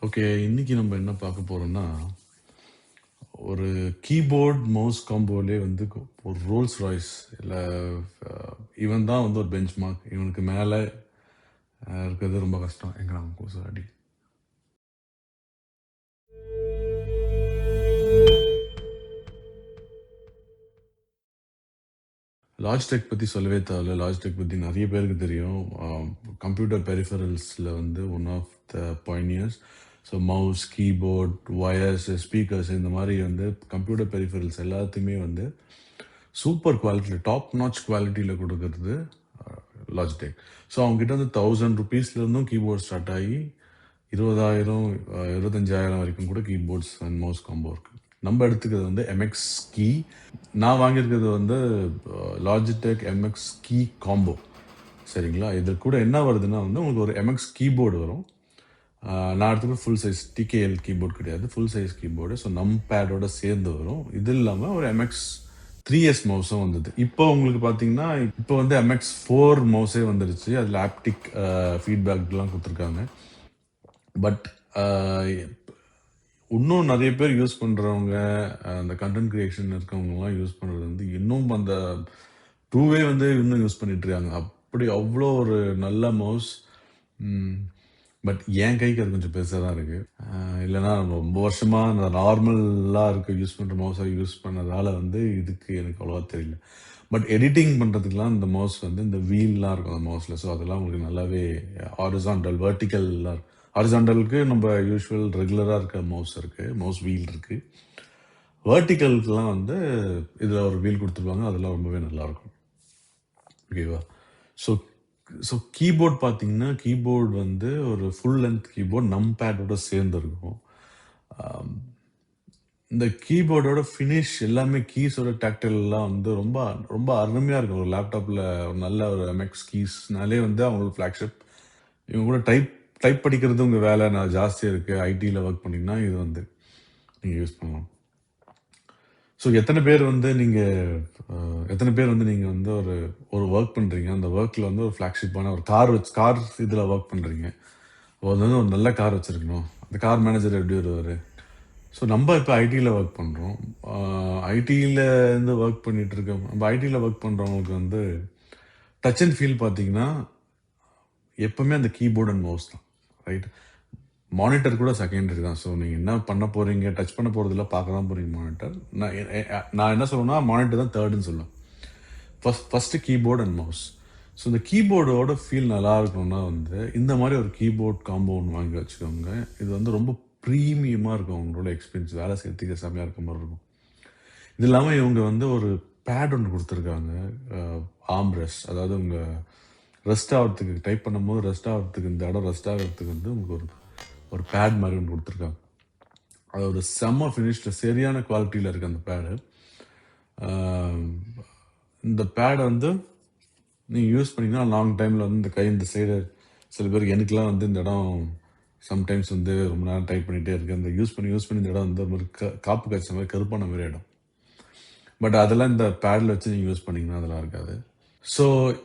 Okay. இன்னைக்கு நம்ம என்ன பார்க்க போறோம்னா, ஒரு கீபோர்ட், மவுஸ் காம்போலயே வந்து ஒரு ரோல்ஸ் ராய்ஸ் இல்ல அ இவன் தான் வந்து ஒரு பெஞ்ச் மார்க். இவனுக்கு மேல இருக்கிறது ரொம்ப கஷ்டம். எங்கடா அவன் கொசு அடி. லாஜிடெக் பத்தி சொல்லவே தேவையில்ல. லாஜிடெக் பத்தி நெறைய பேருக்கு தெரியும். கம்ப்யூட்டர் பெரிஃபெரல்ஸ்ல வந்து one of the pioneers. So mouse, keyboard, wires, speakers இந்த மாரி வந்து கம்ப்யூட்டர் பெரிஃபெரல்ஸ் எல்லாத்தையுமே வந்து சூப்பர் குவாலிட்டில, டாப் நாட்ச் குவாலிட்டில குடுக்குறது லாஜிடெக். ஸோ அவங்ககிட்ட வந்து ₹1000 கீபோர்ட் ஸ்டார்ட் ஆகி 20,000 25,000 வரைக்கும் கூட கீபோர்ட்ஸ் அண்ட் மவுஸ் காம்போ இருக்கு. நம்ம எடுத்துக்கிறது வந்து எம்எக்ஸ் கீ. நான் வாங்கியிருக்கிறது வந்து லாஜிடெக் எம்எக்ஸ் கீ காம்போ. சரிங்களா? இது கூட என்ன வருதுன்னா வந்து உங்களுக்கு ஒரு எம்எக்ஸ் கீபோர்டு வரும். நான் எடுத்துக்கிறது ஃபுல் சைஸ் டிகேஎல் கீபோர்டு கிடையாது. Full size keyboard. ஸோ நம் பேடோட சேர்ந்து வரும். இது இல்லாமல் ஒரு எம்எக்ஸ் 3S மவுஸும் வந்தது. இப்போ உங்களுக்கு பார்த்தீங்கன்னா, இப்போ வந்து MX4 மவுஸே வந்துருச்சு. அதில் ஆப்டிக் ஃபீட்பேக்லாம் கொடுத்துருக்காங்க. பட் இன்னும் நிறைய பேர் யூஸ் பண்ணுறவங்க, அந்த கண்டென்ட் கிரியேஷன் இருக்கவங்கலாம் யூஸ் பண்ணுறது வந்து இன்னும் அந்த டூவே வந்து இன்னும் யூஸ் பண்ணிட்டு இருக்காங்க. அப்படி அவ்வளோ ஒரு நல்ல மவுஸ். பட் என் கைக்கு அது கொஞ்சம் பெருசாக தான் இருக்கு. இல்லைன்னா ரொம்ப வருஷமா நான் நார்மலாக இருக்க யூஸ் பண்ணுற மவுஸை யூஸ் பண்ணதால வந்து இதுக்கு எனக்கு அவ்வளோவா தெரியல. பட் எடிட்டிங் பண்ணுறதுக்குலாம் இந்த மவுஸ் வந்து இந்த வீல்லாம் இருக்கும் அந்த மவுஸில். ஸோ அதெல்லாம் உங்களுக்கு நல்லாவே ஹாரிசான்டல், வெர்டிக்கல்லாம் இருக்கு. ஹாரிசான்டலுக்கு நம்ம யூஸ்வல் ரெகுலராக இருக்க மவுஸ் இருக்கு, மவுஸ் வீல் இருக்கு. வெர்டிக்கலுக்குலாம் வந்து இதில் ஒரு வீல் கொடுத்துருவாங்க. அதெல்லாம் ரொம்பவே நல்லாயிருக்கும். ஓகேவா? ஸோ கீபோர்ட் பார்த்தீங்கன்னா, கீபோர்டு வந்து ஒரு ஃபுல் லென்த் கீபோர்ட் நம் பேடோட சேர்ந்து இருக்கும். இந்த கீபோர்டோட ஃபினிஷ் எல்லாமே கீஸோட டாக்டைல்லாம் வந்து ரொம்ப ரொம்ப அருமையாக இருக்கும். ஒரு லேப்டாப்பில் ஒரு நல்ல ஒரு எம்எக்ஸ் கீஸ்னாலே வந்து அவங்களுக்கு ஃப்ளாக்ஷிப். இவங்க கூட டைப் படிக்கிறது உங்கள் வேலை நான் ஜாஸ்தியாக இருக்குது. ஐடியில் ஒர்க் பண்ணிங்கன்னா இது வந்து நீங்கள் யூஸ் பண்ணலாம். ஸோ எத்தனை பேர் வந்து நீங்கள் வந்து ஒரு ஒர்க் பண்ணுறீங்க, அந்த ஒர்க்கில் வந்து ஒரு ஃப்ளாக்ஷிப்பான ஒரு கார் இதில் ஒர்க் பண்ணுறீங்க. அது வந்து ஒரு நல்ல கார் வச்சுருக்கணும். அந்த கார் மேனேஜர் எப்படி வருவார்? ஸோ நம்ம இப்போ ஐடியில் ஒர்க் பண்ணுறோம். ஐடியில் இருந்து ஒர்க் பண்ணிகிட்டு இருக்கோம். நம்ம ஐடியில் ஒர்க் பண்ணுறவங்களுக்கு வந்து டச் அண்ட் ஃபீல் பார்த்தீங்கன்னா எப்போவுமே அந்த கீபோர்ட் அண்ட் மவுஸ் தான், ரைட்? மானிட்டர் கூட செகண்டரி தான். ஸோ நீங்கள் என்ன பண்ண போகிறீங்க, டச் பண்ண போகிறதில்ல, பார்க்க தான் போகிறீங்க மானிட்டர். நான் என்ன சொல்லணும்னா மானிட்டர் தான் தேர்டுன்னு சொல்லுவேன். First keyboard and mouse. So இந்த கீபோர்டோட ஃபீல் நல்லா இருக்கணும்னா வந்து இந்த மாதிரி ஒரு கீபோர்ட் காம்போ ஒன்று வாங்கி வச்சுக்கோங்க. இது வந்து ரொம்ப ப்ரீமியமாக இருக்கும். அவங்களோட எக்ஸ்பீரியன்ஸ் வேலை செய்யறதுக்கு செம்மையாக இருக்க மாதிரி இருக்கும். இது இல்லாமல் இவங்க வந்து ஒரு பேட் ஒன்று கொடுத்துருக்காங்க, ஆம்ரெஸ்ட். அதாவது உங்கள் ரெஸ்ட் ஆகிறதுக்கு டைப் பண்ணும்போது ரெஸ்ட் ஆகிறதுக்கு, இந்த இடம் ரெஸ்ட் ஆகிறதுக்கு வந்து உங்களுக்கு ஒரு பேட் மாதிரி ஒன்று கொடுத்துருக்காங்க. அது ஒரு செம்ம ஃபினிஷ்டு சரியான குவாலிட்டியில் இருக்குது அந்த பேடு. இந்த பேடை வந்து நீங்கள் யூஸ் பண்ணிங்கன்னா லாங் டைமில் வந்து இந்த கை இந்த சைடு சில பேருக்கு எனக்குலாம் வந்து இந்த இடம் சம்டைம்ஸ் வந்து ரொம்ப நேரம் டைப் பண்ணிகிட்டே இருக்குது. அந்த யூஸ் பண்ணி இந்த இடம் வந்து ஒரு மாதிரி காப்பு காய்ச்ச மாதிரி கருப்பான மாதிரி இடம். பட் அதெல்லாம் இந்த பேடில் வச்சு நீங்கள் யூஸ் பண்ணிங்கன்னா அதெல்லாம் இருக்காது. ஸோ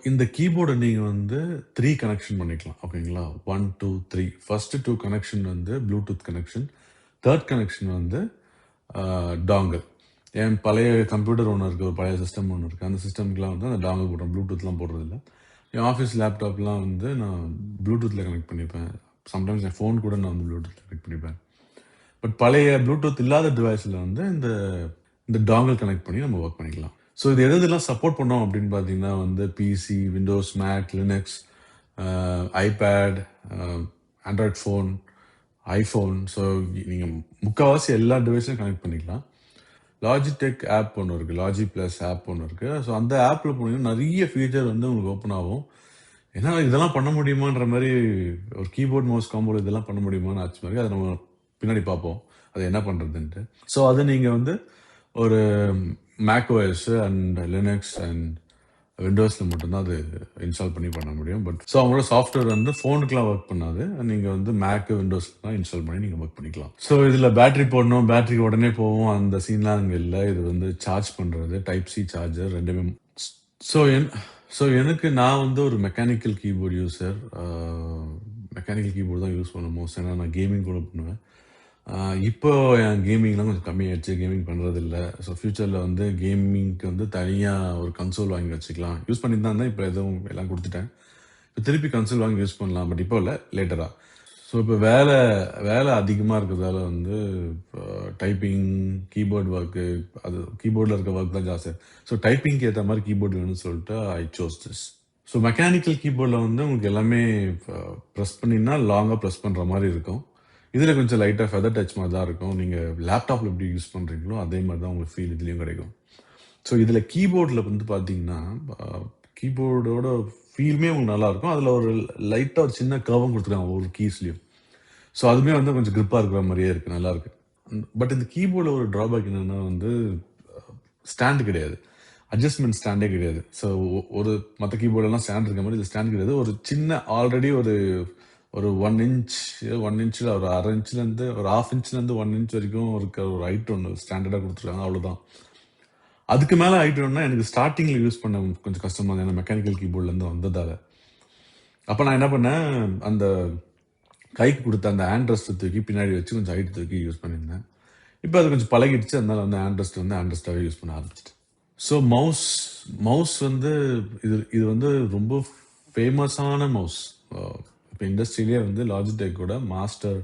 இந்த கீபோர்டை நீங்கள் வந்து 3 கனெக்ஷன் பண்ணிக்கலாம். ஓகேங்களா? 1, 2, 3. ஃபஸ்ட்டு 2 கனெக்ஷன் வந்து ப்ளூடூத் கனெக்ஷன். தேர்ட் கனெக்ஷன் வந்து டாங்கல். என் பழைய கம்ப்யூட்டர் ஒன்று இருக்குது, ஒரு பழைய சிஸ்டம் ஒன்று இருக்குது. அந்த சிஸ்டம்க்குலாம் வந்து அந்த டாங்கல் போடுறேன். ப்ளூடூத்லாம் போடுறதில்ல. என் ஆஃபீஸ் லேப்டாப்லாம் வந்து நான் ப்ளூடூத்தில் கனெக்ட் பண்ணிப்பேன். சம்டைம்ஸ் என் ஃபோன் கூட நான் வந்து ப்ளூடூத்தில் கனெக்ட் பண்ணிப்பேன். பட் பழைய ப்ளூடூத் இல்லாத டிவைஸில் வந்து இந்த டாங்கல் கனெக்ட் பண்ணி நம்ம ஒர்க் பண்ணிக்கலாம். ஸோ இது எதெல்லாம் சப்போர்ட் பண்ணோம் அப்படின்னு பார்த்தீங்கன்னா வந்து PC, Windows, Mac, Linux, iPad, Android phone, iPhone. So நீங்கள் முக்கால்வாசி எல்லா டிவைஸையும் கனெக்ட் பண்ணிக்கலாம். லாஜிடெக் ஆப் ஒன்று இருக்குது, லாஜி ப்ளஸ் ஆப் ஒன்று இருக்குது. ஸோ அந்த ஆப்பில் போனீங்கன்னா நிறைய ஃபீச்சர் வந்து உங்களுக்கு ஓப்பன் ஆகும். ஏன்னா இதெல்லாம் பண்ண முடியுமான்ற மாதிரி ஒரு கீபோர்ட் மவுஸ் காம்போல இதெல்லாம் பண்ண முடியுமான்னு ஆச்சு மாதிரி அதை நம்ம பின்னாடி பார்ப்போம் அது என்ன பண்ணுறதுன்ட்டு. ஸோ அது நீங்கள் வந்து ஒரு மேக்ஓஎஸ் அண்ட் லினக்ஸ் அண்ட் விண்டோஸில் மட்டும்தான் அது இன்ஸ்டால் பண்ண முடியும். பட் ஸோ அவங்களோட சாஃப்ட்வேர் வந்து ஃபோனுக்குலாம் ஒர்க் பண்ணாது. நீங்கள் வந்து மேக்கு, விண்டோஸ்லாம் இன்ஸ்டால் பண்ணி நீங்கள் ஒர்க் பண்ணிக்கலாம். ஸோ இதில் பேட்டரி போடணும், பேட்டரி உடனே போகும், அந்த சீன்லாம் அங்கே இல்லை. இது வந்து சார்ஜ் பண்ணுறது, டைப் சி சார்ஜர் ரெண்டுமே. ஸோ எனக்கு நான் வந்து ஒரு mechanical keyboard user. Mechanical keyboard தான் யூஸ் பண்ணுவேன் மோஸ்ட். ஏன்னா நான் கேமிங் கூட பண்ணுவேன். இப்போ என் கேமிங்லாம் கொஞ்சம் கம்மியாயிடுச்சு. கேமிங் பண்ணுறதில்ல. ஸோ ஃப்யூச்சரில் வந்து கேமிங்க்கு வந்து தனியாக ஒரு கன்சோல் வாங்கி வச்சுக்கலாம். யூஸ் பண்ணிட்டு தான் இருந்தேன். இப்போ எதுவும் எல்லாம் கொடுத்துட்டேன். இப்போ திருப்பி கன்சோல் வாங்கி யூஸ் பண்ணலாம். பட் இப்போ இல்லை, லேட்டராக. ஸோ இப்போ வேலை வேலை அதிகமாக இருக்கிறதால வந்து டைப்பிங், கீபோர்டு ஒர்க்கு, அது கீபோர்டில் இருக்க ஒர்க் தான் ஜாஸ்தி. ஸோ டைப்பிங்க்கு ஏற்ற மாதிரி கீபோர்டு வேணும்னு சொல்லிட்டு I chose this. So mechanical கீபோர்டில் வந்து உங்களுக்கு எல்லாமே ப்ரெஸ் பண்ணிங்கன்னா லாங்காக ப்ரெஸ் பண்ணுற மாதிரி இருக்கும். இதில் கொஞ்சம் லைட்டாக ஃபெதர் டச் மாதிரி தான் இருக்கும். நீங்கள் லேப்டாப்பில் எப்படி யூஸ் பண்ணுறீங்களோ அதே மாதிரி தான் உங்களுக்கு ஃபீல் இதுலேயும் கிடைக்கும். ஸோ இதில் கீபோர்டில் வந்து பார்த்தீங்கன்னா கீபோர்டோட ஃபீலுமே உங்களுக்கு நல்லாயிருக்கும். அதில் ஒரு லைட்டாக ஒரு சின்ன கர்வும் கொடுத்துருக்காங்க ஒரு கீஸ்லேயும். ஸோ அதுவுமே வந்து கொஞ்சம் கிரிப்பாக இருக்கிற மாதிரியே இருக்குது, நல்லாயிருக்கு. பட் இந்த கீபோர்டில் ஒரு ட்ராபேக் என்னென்னா வந்து ஸ்டாண்டு கிடையாது, அட்ஜஸ்ட்மெண்ட் ஸ்டாண்டே கிடையாது. ஸோ ஒரு மற்ற கீபோர்டெல்லாம் ஸ்டாண்ட் இருக்க மாதிரி இது ஸ்டாண்ட் கிடையாது. ஒரு சின்ன ஆல்ரெடி ஒரு 1 இன்ச்சில் ஒரு 1/2 இன்ச்லேருந்து ஒரு 1/2 இன்ச்லேருந்து 1 இன்ச் வரைக்கும் இருக்க ஒரு ஹைட் ஒன்று ஸ்டாண்டர்டாக கொடுத்துருக்காங்க, அவ்வளோதான். அதுக்கு மேலே ஹைட் வேணும்னா எனக்கு ஸ்டார்டிங்கில் யூஸ் பண்ண கொஞ்சம் கஷ்டமாக இருந்தது, ஏன்னா மெக்கானிக்கல் கீபோர்ட்லேருந்து வந்ததால். அப்போ நான் என்ன பண்ணேன், அந்த கைக்கு கொடுத்த அந்த ஹேண்ட் ரெஸ்ட்டை தூக்கி பின்னாடி வச்சு கொஞ்சம் ஹைட் தூக்கி யூஸ் பண்ணியிருந்தேன். இப்போ அது கொஞ்சம் பழகிடுச்சு. அதனால வந்து ஹேண்ட் ரெஸ்ட்டாகவே யூஸ் பண்ண ஆரம்பிச்சிட்டேன். ஸோ மவுஸ் வந்து இது வந்து ரொம்ப ஃபேமஸான மவுஸ். இப்போ இண்டஸ்ட்ரியிலே வந்து லாஜிடெக்கோட மாஸ்டர்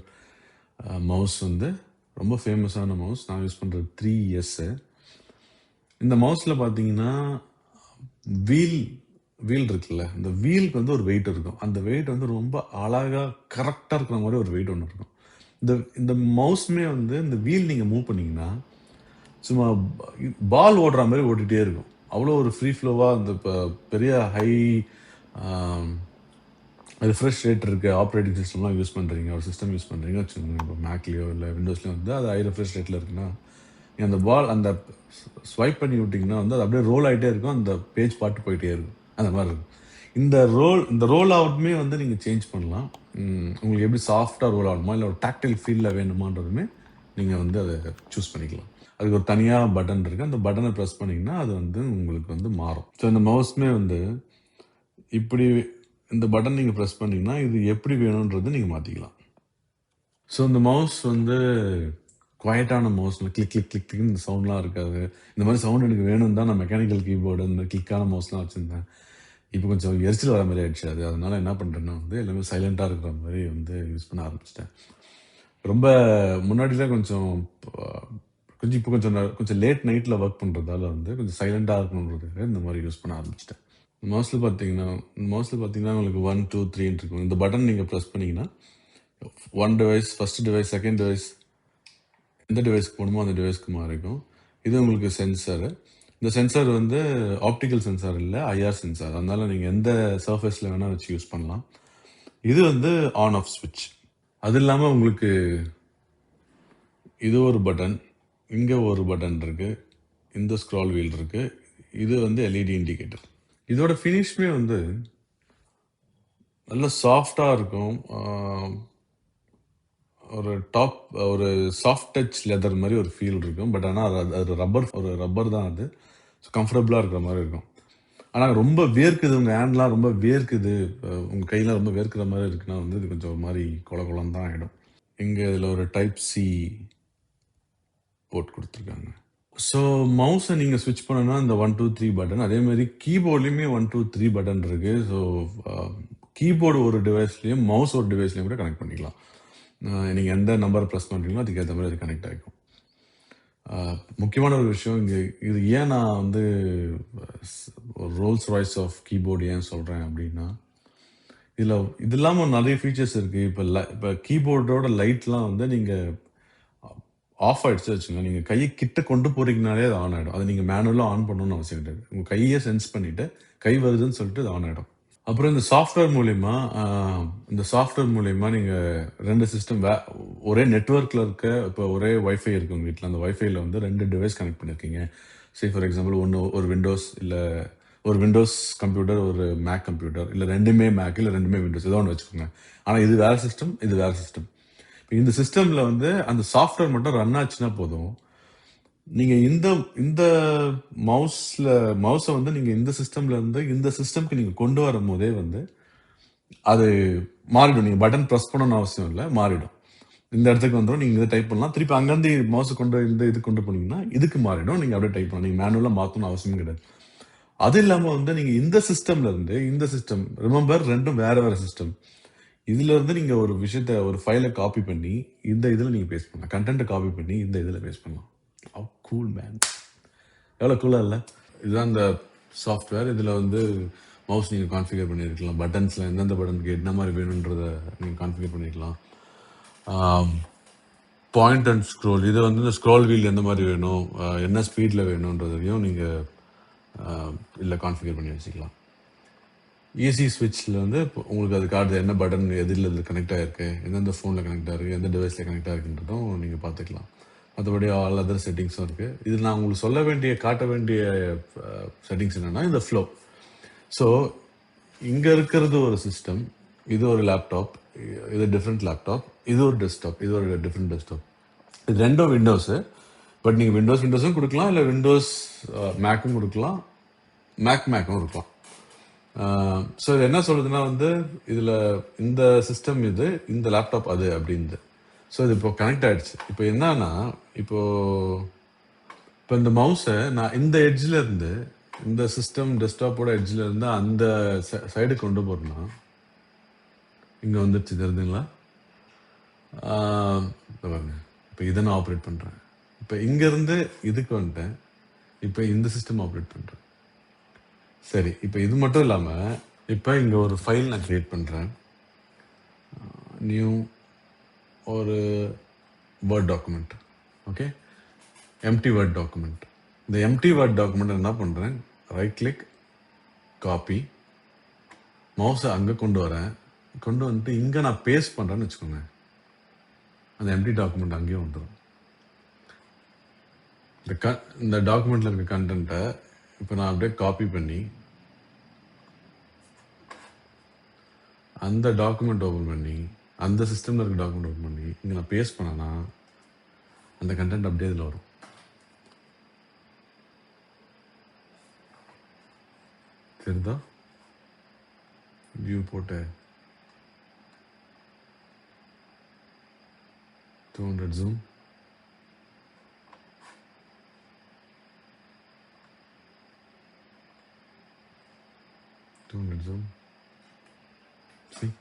மவுஸ் வந்து ரொம்ப ஃபேமஸான மவுஸ். நான் யூஸ் பண்ணுறது 3S. இந்த மவுஸில் பார்த்தீங்கன்னா வீல் இருக்குல்ல, இந்த வீலுக்கு வந்து ஒரு வெயிட் இருக்கும். அந்த வெயிட் வந்து ரொம்ப அழகாக கரெக்டாக இருக்கிற மாதிரி ஒரு வெயிட் ஒன்று இருக்கும். இந்த மவுஸுமே வந்து இந்த வீல் நீங்கள் மூவ் பண்ணிங்கன்னா சும்மா பால் ஓடுற மாதிரி ஓடிட்டே இருக்கும். அவ்வளோ ஒரு ஃப்ரீ ஃப்ளோவாக அந்த இப்போ பெரிய ஹை ரிஃப்ரெஷ் ரேட் இருக்க ஆப்ரேட்டிங் சிஸ்டம்லாம் யூஸ் பண்ணுறீங்க, ஒரு சிஸ்டம் யூஸ் பண்ணுறீங்க வச்சுக்கோங்க, இப்போ மேக்லேயோ இல்லை விண்டோஸ்லேயோ வந்து அது ஹை ரிஃப்ரெஷ் ரேட்டில் இருக்குன்னா அந்த பால் அந்த ஸ்வைப் பண்ணி விட்டிங்கன்னா வந்து அது அப்படியே ரோல் ஆகிட்டே இருக்கும், அந்த பேஜ் பாட்டு போயிட்டே இருக்கும், அந்த மாதிரி இருக்கும். இந்த ரோல் அவுட்மே வந்து நீங்கள் சேஞ்ச் பண்ணலாம். உங்களுக்கு எப்படி சாஃப்டாக ரோல் ஆகணுமா இல்லை ஒரு டாக்டைல் ஃபீலில் வேணுமான்றதுமே நீங்கள் வந்து அதை சூஸ் பண்ணிக்கலாம். அதுக்கு ஒரு தனியாக பட்டன் இருக்குது. அந்த பட்டனை ப்ரெஸ் பண்ணிங்கன்னா அது வந்து உங்களுக்கு வந்து மாறும். ஸோ இந்த மவுஸ்மே வந்து இப்படி இந்த பட்டன் நீங்கள் ப்ரெஸ் பண்ணிங்கன்னா இது எப்படி வேணுன்றது நீங்கள் மாற்றிக்கலாம். ஸோ இந்த மவுஸ் வந்து குவைட்டான மவுஸ், கிளிக் கிளிக் கிளிக் கிளிக்னு இந்த சவுண்ட்லாம் இருக்காது. இந்த மாதிரி சவுண்ட் எனக்கு வேணும் தான் நான் மெக்கானிக்கல் கீபோர்டு இந்த கிளிக்கான மவுஸ்லாம் வச்சுருந்தேன். இப்போ கொஞ்சம் எரிச்சல் வர மாதிரி ஆயிடுச்சு அது. அதனால என்ன பண்ணுறேன்னா வந்து எல்லாமே சைலண்ட்டாக இருக்கிற மாதிரி வந்து யூஸ் பண்ண ஆரம்பிச்சிட்டேன். ரொம்ப முன்னாடிலாம் கொஞ்சம் இப்போ கொஞ்சம் லேட் நைட்டில் ஒர்க் பண்ணுறதால வந்து கொஞ்சம் சைலண்ட்டாக இருக்கணுன்றதுக்காக இந்த மாதிரி யூஸ் பண்ண ஆரம்பிச்சிட்டேன். மவுஸில் பார்த்தீங்கன்னா உங்களுக்கு 1 2 3 இருக்கும். இந்த பட்டன் நீங்கள் ப்ரெஸ் பண்ணிங்கன்னா 1 device, first device, second device, எந்த டிவைஸ்க்கு போகணுமோ அந்த டிவைஸ்க்கு மாறிக்கும். இது உங்களுக்கு சென்சாரு. இந்த சென்சார் வந்து ஆப்டிக்கல் சென்சார் இல்லை, ஐஆர் சென்சார். அதனால நீங்கள் எந்த சர்ஃபேஸில் வேணால் வச்சு யூஸ் பண்ணலாம். இது வந்து ஆன் ஆஃப் ஸ்விட்ச். அது இல்லாமல் உங்களுக்கு இது ஒரு பட்டன், இங்கே ஒரு பட்டன் இருக்குது, இந்த ஸ்க்ரால் வீல் இருக்குது, இது வந்து எல்இடி இண்டிகேட்டர். இதோட ஃபினிஷ்மே வந்து நல்ல சாஃப்டாக இருக்கும். ஒரு சாஃப்ட் டச் லெதர் மாதிரி ஒரு ஃபீல் இருக்கும். பட் ஆனால் அது ரப்பர் தான் அது. ஸோ கம்ஃபர்டபுளாக இருக்கிற மாதிரி இருக்கும். ஆனால் ரொம்ப வேர்க்குது, உங்கள் ஹேண்ட்லாம் ரொம்ப வேர்க்குது, உங்கள் கையெல்லாம் ரொம்ப வேர்க்கிற மாதிரி இருக்குன்னா வந்து இது கொஞ்சம் ஒரு மாதிரி குளம் தான் ஆகிடும். இங்கே இதில் ஒரு டைப் சி போர்ட் கொடுத்துருக்காங்க. ஸோ மவுஸை நீங்கள் ஸ்விட்ச் பண்ணணும்னா இந்த 1 2 3 பட்டன், அதே மாதிரி கீபோர்ட்லேயுமே 1 2 3 பட்டன் இருக்குது. ஸோ கீபோர்டு ஒரு டிவைஸ்லேயும் மவுஸ் ஒரு டிவைஸ்லேயும் கூட கனெக்ட் பண்ணிக்கலாம். நீங்கள் எந்த நம்பரை ப்ரெஸ் பண்ணுறீங்களோ அதுக்கேற்ற மாதிரி அது கனெக்ட் ஆகிக்கும். முக்கியமான ஒரு விஷயம் இங்கே, இது ஏன் நான் வந்து ரோல்ஸ் ராய்ஸ் ஆஃப் கீபோர்டு ஏன் சொல்கிறேன் அப்படின்னா, இது இல்லாமல் நிறைய ஃபீச்சர்ஸ் இருக்குது. இப்போ கீபோர்டோட லைட்லாம் வந்து நீங்கள் ஆஃப் ஆகிடுச்சு வச்சுங்க, நீங்கள் கையை கிட்ட கொண்டு போகிறீங்கனாலே அது ஆன் ஆகிடும். அது நீங்கள் மேனுவலாக ஆன் பண்ணணும்னு அவசியம் கிடையாது. உங்கள் கையை சென்ஸ் பண்ணிவிட்டு கை வருதுன்னு சொல்லிட்டு அது ஆன் ஆகிடும். அப்புறம் இந்த சாஃப்ட்வேர் மூலயமா நீங்கள் 2 சிஸ்டம் ஒரே நெட்ஒர்க்கில் இருக்க, இப்போ ஒரே வைஃபை இருக்குது உங்கள் வீட்டில், அந்த வைஃபைல வந்து 2 டிவைஸ் கனெக்ட் பண்ணியிருக்கீங்க. சே ஃபார் எக்ஸாம்பிள் ஒரு விண்டோஸ், இல்லை ஒரு விண்டோஸ் கம்ப்யூட்டர், ஒரு மேக் கம்ப்யூட்டர், இல்லை 2மே மேக், இல்லை 2மே விண்டோஸ், ஏதோ ஒன்று வச்சுக்கோங்க. ஆனால் இது வேறு சிஸ்டம், இது வேறு சிஸ்டம். இப்போ இந்த சிஸ்டமில் வந்து அந்த சாஃப்ட்வேர் மட்டும் ரன் ஆச்சுன்னா போதும், நீங்கள் இந்த மவுஸை வந்து நீங்கள் இந்த சிஸ்டம்ல இருந்து இந்த சிஸ்டம்க்கு நீங்கள் கொண்டு வரும் போதே வந்து அது மாறிடும். நீங்கள் பட்டன் ப்ரெஸ் பண்ணணும்னு அவசியம் இல்லை, மாறிடும். இந்த இடத்துக்கு வந்துடும், நீங்கள் இதை டைப் பண்ணலாம். திருப்பி அங்கேருந்து மவுஸை கொண்டு இது கொண்டு போனீங்கன்னா இதுக்கு மாறிடும். நீங்கள் அப்படியே டைப் பண்ணலாம். நீங்கள் மேனுவலாக மாற்றணும்னு அவசியம் கிடையாது. அது இல்லாமல் வந்து நீங்கள் இந்த சிஸ்டம்ல இருந்து இந்த சிஸ்டம், ரிமெம்பர் ரெண்டும் வேற வேற சிஸ்டம். இதுல இருந்து நீங்க ஒரு விஷயத்த, ஒரு ஃபைலை காப்பி பண்ணி இந்த இதில் நீங்கள் பேஸ்ட் பண்ணலாம். கண்டென்ட்டை காப்பி பண்ணி இந்த இதில் பேஸ்ட் பண்ணலாம். ஹவ் கூல் மேன், எவ்வளோ கூலாக இல்லை? இதுதான் இந்த சாஃப்ட்வேர். இதில் வந்து மவுஸ் நீங்கள் கான்ஃபிகர் பண்ணியிருக்கலாம். பட்டன்ஸில் எந்தெந்த பட்டனுக்கு என்ன மாதிரி வேணுன்றதை நீங்கள் கான்ஃபிகர் பண்ணிக்கலாம். பாயிண்ட் அண்ட் ஸ்க்ரோல், இது வந்து இந்த ஸ்க்ரோல் வீல் எந்த மாதிரி வேணும், என்ன ஸ்பீடில் வேணுன்றதையும் நீங்கள் இதில் கான்ஃபிகர் பண்ணி வச்சுக்கலாம். ஈஸி ஸ்விட்சில் வந்து உங்களுக்கு அது கார்டு என்ன பட்டன் எதில் இது கனெக்ட் ஆகிருக்கு, எந்தெந்த ஃபோனில் கனெக்ட் ஆகிருக்கு, எந்த டிவைஸில் கனெக்ட் ஆகிருக்குன்றதும் நீங்கள் பார்த்துக்கலாம். மற்றபடி ஆல் அதர் செட்டிங்ஸும் இருக்குது. இது நான் உங்களுக்கு சொல்ல வேண்டிய, காட்ட வேண்டிய செட்டிங்ஸ் என்னென்னா இந்த ஃப்ளோ. ஸோ இங்கே இருக்கிறது ஒரு சிஸ்டம், இது ஒரு லேப்டாப், இது டிஃப்ரெண்ட் லேப்டாப், இது ஒரு டெஸ்க்டாப், இது ஒரு டிஃப்ரெண்ட் டெஸ்க்டாப். இது ரெண்டும் விண்டோஸு. பட் நீங்கள் விண்டோஸும் கொடுக்கலாம், இல்லை விண்டோஸ் மேக்கும் கொடுக்கலாம், மேக்கும் இருக்கலாம். ஸோ இது என்ன சொல்லுதுன்னா வந்து இதில் இந்த சிஸ்டம் இது, இந்த லேப்டாப் அது அப்படின்னு. ஸோ இது இப்போ கனெக்ட் ஆகிடுச்சு. இப்போ என்னன்னா, இப்போ இந்த மவுஸை நான் இந்த எட்ஜில் இருந்து, இந்த சிஸ்டம் டெஸ்க்டாப்போட எட்ஜில் இருந்து அந்த சைடு கொண்டு போகிறேன்னா இங்கே வந்துடுச்சு, தெரியுதுங்களா? பாருங்க, இப்போ இதை நான் ஆப்ரேட் பண்ணுறேன். இப்போ இங்கேருந்து இதுக்கு வந்துட்டேன். இப்போ இந்த சிஸ்டம் ஆப்ரேட் பண்ணுறேன். சரி, இப்போ இது மட்டும் இல்லாமல் இப்போ இங்கே ஒரு ஃபைல் நான் க்ரியேட் பண்ணுறேன். நியூ ஒரு Word document. Okay, empty Word document. இந்த எம்டி வேர்ட் டாக்குமெண்ட் என்ன பண்ணுறேன், ரைட் கிளிக், காப்பி, மவுஸை அங்கே கொண்டு வரேன். கொண்டு வந்துட்டு இங்கே நான் பேஸ்ட் பண்ணுறேன்னு வச்சுக்கோங்க. அந்த எம்டி டாக்குமெண்ட் அங்கேயும் வந்துடும். இந்த டாக்குமெண்ட்டில் இருக்க கண்டென்ட்டை இப்போ நான் அப்படியே காப்பி பண்ணி அந்த டாக்குமெண்ட் ஓப்பன் பண்ணி, அந்த சிஸ்டமில் இருக்க டாக்குமெண்ட் ஓப்பன் பண்ணி இங்கே நான் பேஸ்ட் பண்ணேன்னா அந்த கண்டென்ட் அப்படியே இதில் வரும். தெரியுதா? வியூ போட்டு 200 ஜூம், see.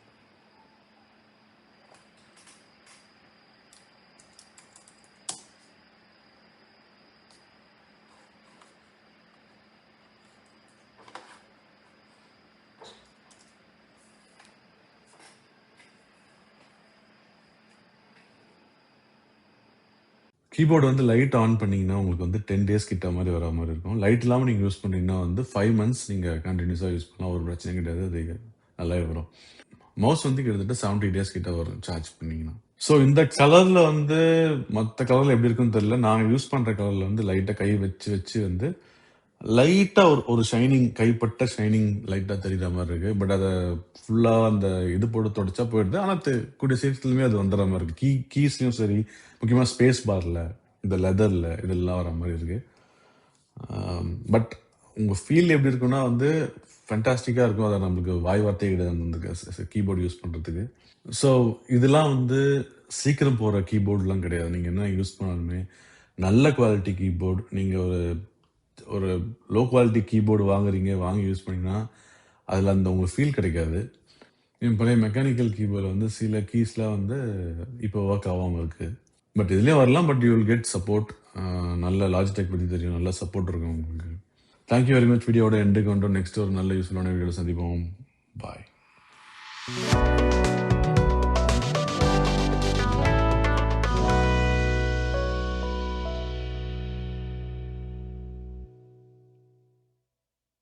கீபோர்டு வந்து லைட் ஆன் பண்ணிங்கன்னா உங்களுக்கு வந்து 10 days கிட்ட மாதிரி வர மாதிரி இருக்கும். லைட் இல்லாமல் நீங்கள் யூஸ் பண்ணிங்கன்னா வந்து 5 months நீங்கள் கண்டினியூஸாக யூஸ் பண்ணலாம், ஒரு பிரச்சனையும் கிடையாது, அது நல்லாவே வரும். மவுஸ் வந்து கிட்டத்தட்ட 70 days கிட்ட வரும் சார்ஜ் பண்ணிங்கன்னா. ஸோ இந்த கலரில் வந்து மற்ற கலரில் எப்படி இருக்குன்னு தெரியல, நாங்கள் யூஸ் பண்ணுற கலரில் வந்து லைட்டாக கை வச்சு வந்து லைட்டாக ஒரு ஷைனிங், கைப்பட்ட ஷைனிங் லைட்டாக தெரிகிற மாதிரி இருக்குது. பட் அதை ஃபுல்லாக அந்த இது போட்டு தொடச்சா போயிடுது. ஆனால் கூடிய சீக்கிரத்துலையுமே அது வந்துடுற மாதிரி இருக்குது. கீஸ்லையும் சரி, முக்கியமாக ஸ்பேஸ் பாரில், இந்த லெதரில், இதெல்லாம் வர மாதிரி இருக்குது. பட் உங்கள் ஃபீல் எப்படி இருக்குன்னா வந்து ஃபேண்டாஸ்டிக்காக இருக்கும். அதை நம்மளுக்கு வாய் வார்த்தையே கிடையாது அந்த கீபோர்டு யூஸ் பண்ணுறதுக்கு. ஸோ இதெல்லாம் வந்து சீக்கிரம் போகிற கீபோர்டுலாம் கிடையாது. நீங்கள் என்ன யூஸ் பண்ணாலுமே நல்ல குவாலிட்டி கீபோர்டு. நீங்கள் ஒரு லோ குவாலிட்டி கீபோர்டு வாங்கி யூஸ் பண்ணிங்கன்னா அதில் அந்த உங்களுக்கு ஃபீல் கிடைக்காது. பழைய மெக்கானிக்கல் கீபோர்டில் வந்து சில கீஸ்லாம் வந்து இப்போ ஒர்க் ஆகாமல் இருக்குது. பட் இதுலேயும் வரலாம். But you will get support. நல்ல லாஜிடெக் பற்றி தெரியும், நல்ல சப்போர்ட் இருக்கும் உங்களுக்கு. Thank you very much. வீடியோட எண்டுக்கு வந்துட்டோம். நெக்ஸ்ட் ஒரு நல்ல யூஸ்ஃபுல்லான வீடியோவில் சந்திப்போம். பாய்.